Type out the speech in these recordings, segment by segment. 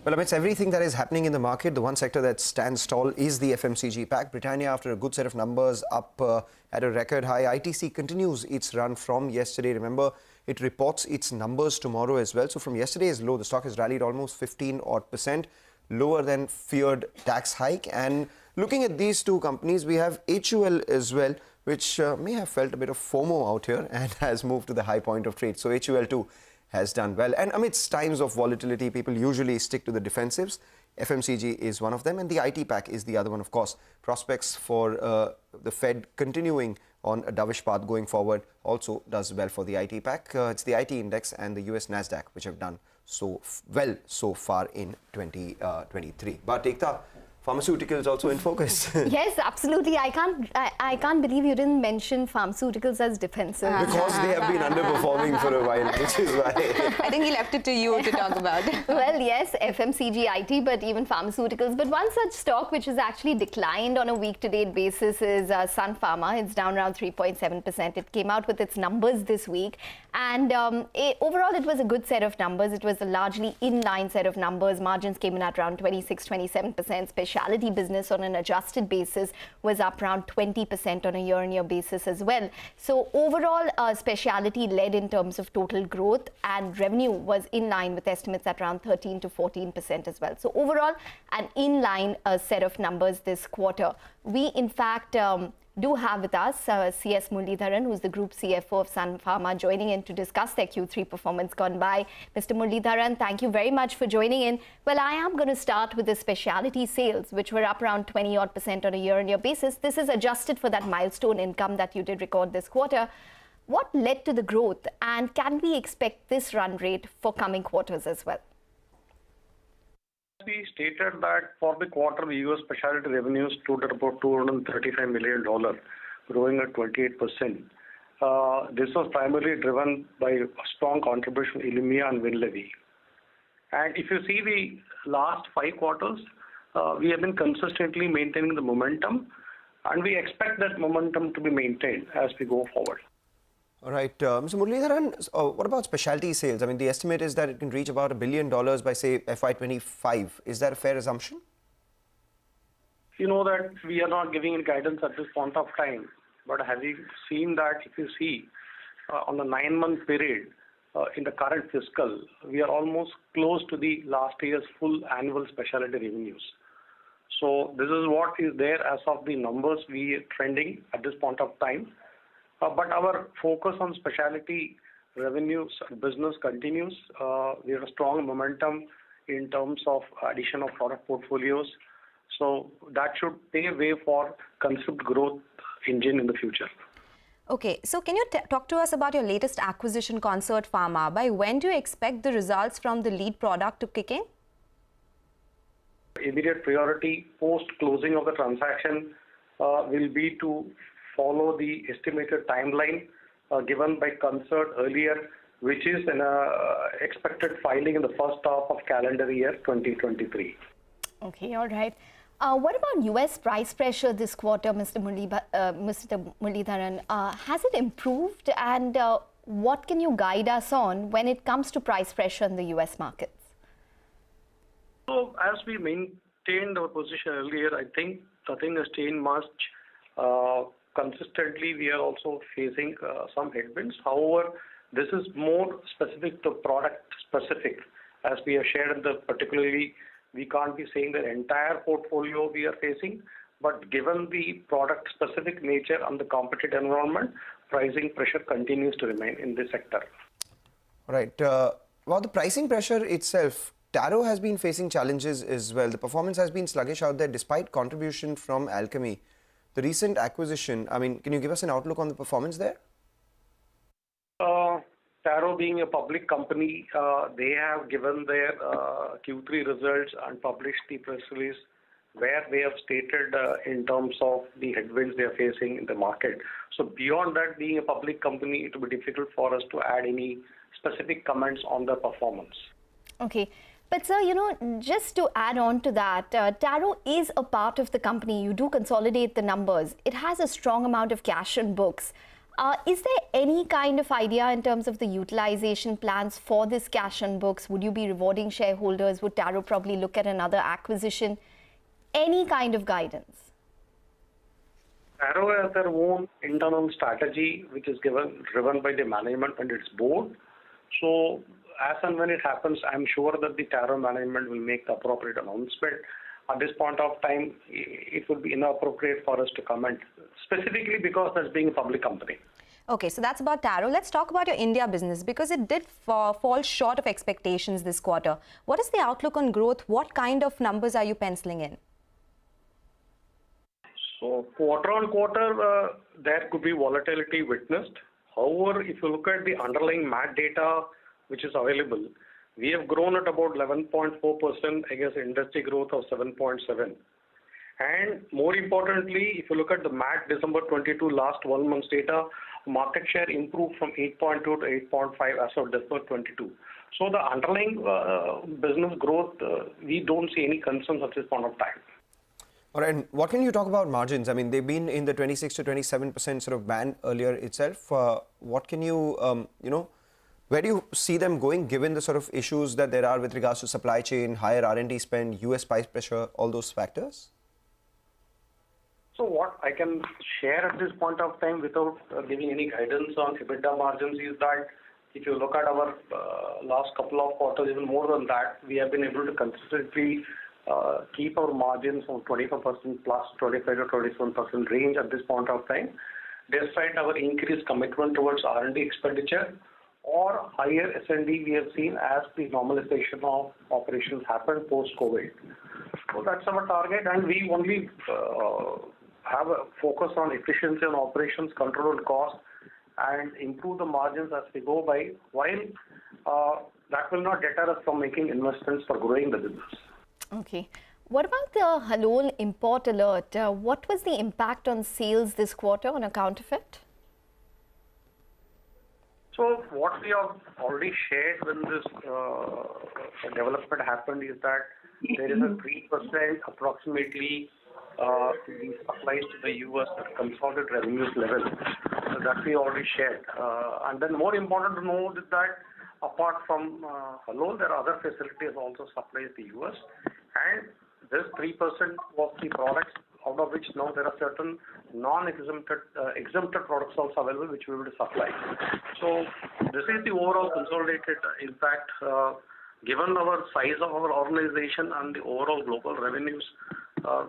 Well, amidst everything that is happening in the market, the one sector that stands tall is the FMCG pack. Britannia, after a good set of numbers, up at a record high. ITC continues its run from yesterday. Remember, it reports its numbers tomorrow as well. So from yesterday's low, the stock has rallied almost 15% lower than feared tax hike. And looking at these two companies, we have HUL as well, which may have felt a bit of FOMO out here and has moved to the high point of trade. So HUL too has done well. And amidst times of volatility, people usually stick to the defensives. FMCG is one of them, and the IT pack is the other one, of course. Prospects for the Fed continuing on a dovish path going forward also does well for the IT pack. It's the IT index and the US NASDAQ which have done so well so far in 2023. But Ekta, pharmaceuticals also in focus. Yes, absolutely. I can't believe you didn't mention pharmaceuticals as defensive. Because they have been underperforming for a while, which is why. I think he left it to you to talk about. Well, yes, FMCG, IT, but even pharmaceuticals. But one such stock which has actually declined on a week-to-date basis is Sun Pharma. It's down around 3.7%. It came out with its numbers this week. And overall, it was a good set of numbers. It was a largely in-line set of numbers. Margins came in at around 26-27%. Specialty business on an adjusted basis was up around 20% on a year-on-year basis as well. So overall, specialty led in terms of total growth, and revenue was in line with estimates at around 13 to 14% as well. So overall, an in-line set of numbers this quarter. We, in fact, do have with us CS Muralidharan, who's the Group CFO of Sun Pharma, joining in to discuss their Q3 performance gone by. Mr. Muralidharan, thank you very much for joining in. Well, I am going to start with the specialty sales, which were up around 20% on a year-on-year basis. This is adjusted for that milestone income that you did record this quarter. What led to the growth, and can we expect this run rate for coming quarters as well? We stated that for the quarter, the US specialty revenues stood at about $235 million, growing at 28%. This was primarily driven by a strong contribution in ILUMYA and WINLEVI. And if you see the last 5 quarters, we have been consistently maintaining the momentum, and we expect that momentum to be maintained as we go forward. All right, Mr. Muralidharan, what about specialty sales? I mean, the estimate is that it can reach about $1 billion by, say, FY25. Is that a fair assumption? You know that we are not giving any guidance at this point of time. But having seen that, if you see, on the 9-month period, in the current fiscal, we are almost close to the last year's full annual specialty revenues. So this is what is there as of the numbers we are trending at this point of time. But our focus on specialty revenues business continues. We have a strong momentum in terms of addition of product portfolios. So that should pave way for concept growth engine in the future. Okay, so can you talk to us about your latest acquisition, Concert Pharma? By when do you expect the results from the lead product to kick in? Immediate priority post-closing of the transaction will be to follow the estimated timeline given by Concert earlier, which is an expected filing in the first half of calendar year 2023. Okay, all right. What about US price pressure this quarter, Mr. Muralidharan? Has it improved, and what can you guide us on when it comes to price pressure in the US markets? So as we maintained our position earlier, I think nothing has changed much. Consistently, we are also facing some headwinds. However, this is more specific to product specific. As we have shared, particularly, we can't be saying the entire portfolio we are facing, but given the product specific nature and the competitive environment, pricing pressure continues to remain in this sector. All right. Well, the pricing pressure itself, Taro has been facing challenges as well. The performance has been sluggish out there despite contribution from Alchemy. The recent acquisition, I mean, can you give us an outlook on the performance there? Taro being a public company, they have given their Q3 results and published the press release where they have stated in terms of the headwinds they are facing in the market. So beyond that, being a public company, it will be difficult for us to add any specific comments on the performance. Okay. But sir, you know, just to add on to that, Taro is a part of the company. You do consolidate the numbers. It has a strong amount of cash in books. Is there any kind of idea in terms of the utilization plans for this cash on books? Would you be rewarding shareholders? Would Taro probably look at another acquisition? Any kind of guidance? Taro has their own internal strategy, which is driven by the management and its board. So as and when it happens, I'm sure that the Taro management will make the appropriate announcement. At this point of time, it would be inappropriate for us to comment, specifically because that's being a public company. Okay, so that's about Taro. Let's talk about your India business because it did fall short of expectations this quarter. What is the outlook on growth? What kind of numbers are you penciling in? So quarter on quarter, there could be volatility witnessed. However, if you look at the underlying MAT data which is available, we have grown at about 11.4% against industry growth of 7.7%. And more importantly, if you look at the MAT December 22 last 1 month's data, market share improved from 8.2 to 8.5 as of December 22. So the underlying business growth, we don't see any concerns at this point of time. All right, and what can you talk about margins? I mean, they've been in the 26 to 27% sort of band earlier itself. What can you, where do you see them going given the sort of issues that there are with regards to supply chain, higher R&D spend, US price pressure, all those factors? So what I can share at this point of time without giving any guidance on EBITDA margins is that if you look at our last couple of quarters, even more than that, we have been able to consistently keep our margins from 25% plus 25 to 27% range at this point of time, despite our increased commitment towards R&D expenditure or higher S&D we have seen as the normalization of operations happened post-COVID. So that's our target, and we only have a focus on efficiency on operations, control on cost, and improve the margins as we go by, while that will not deter us from making investments for growing the business. Okay. What about the Halol import alert? What was the impact on sales this quarter on account of it? So what we have already shared when this development happened is that there is a 3% approximately the supplies to the US at consolidated revenues level. So that we already shared. And then more important to note is that apart from Halol, there are other facilities also supplied to the US. And this 3% of the products, out of which now there are certain non-exempted exempted products also available which we will supply. So this is the overall consolidated impact. Given our size of our organization and the overall global revenues,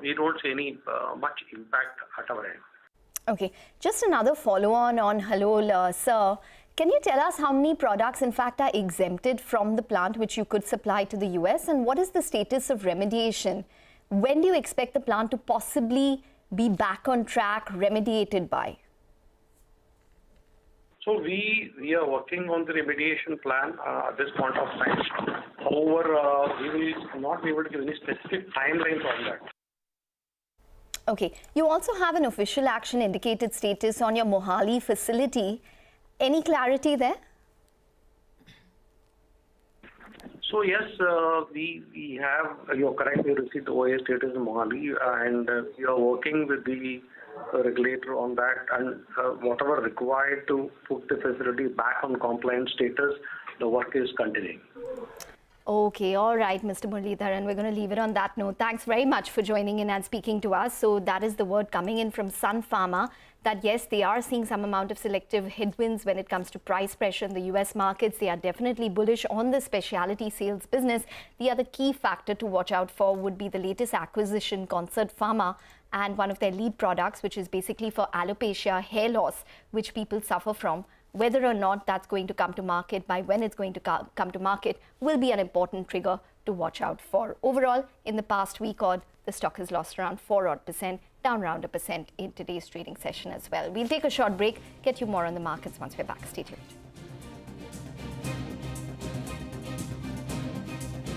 we don't see any much impact at our end. Okay, just another follow-on on Halol, sir. Can you tell us how many products, in fact, are exempted from the plant which you could supply to the US? And what is the status of remediation? When do you expect the plant to possibly be back on track, remediated by? So we are working on the remediation plan at this point of time. However, we will not be able to give any specific timelines on that. Okay. You also have an official action indicated status on your Mohali facility. Any clarity there? So yes, we have, you're correct, we received OA status in Mohali, and we are working with the regulator on that, and whatever required to put the facility back on compliance status, the work is continuing. Okay, all right, Mr. Muralidharan, we're going to leave it on that note. Thanks very much for joining in and speaking to us. So that is the word coming in from Sun Pharma that yes, they are seeing some amount of selective headwinds when it comes to price pressure in the US markets. They are definitely bullish on the specialty sales business. The other key factor to watch out for would be the latest acquisition, Concert Pharma, and one of their lead products, which is basically for alopecia, hair loss, which people suffer from. Whether or not that's going to come to market, by when it's going to come to market, will be an important trigger to watch out for. Overall, in the past week odd, the stock has lost around 4% down around 1% in today's trading session as well. We'll take a short break, get you more on the markets once we're back. Stay tuned.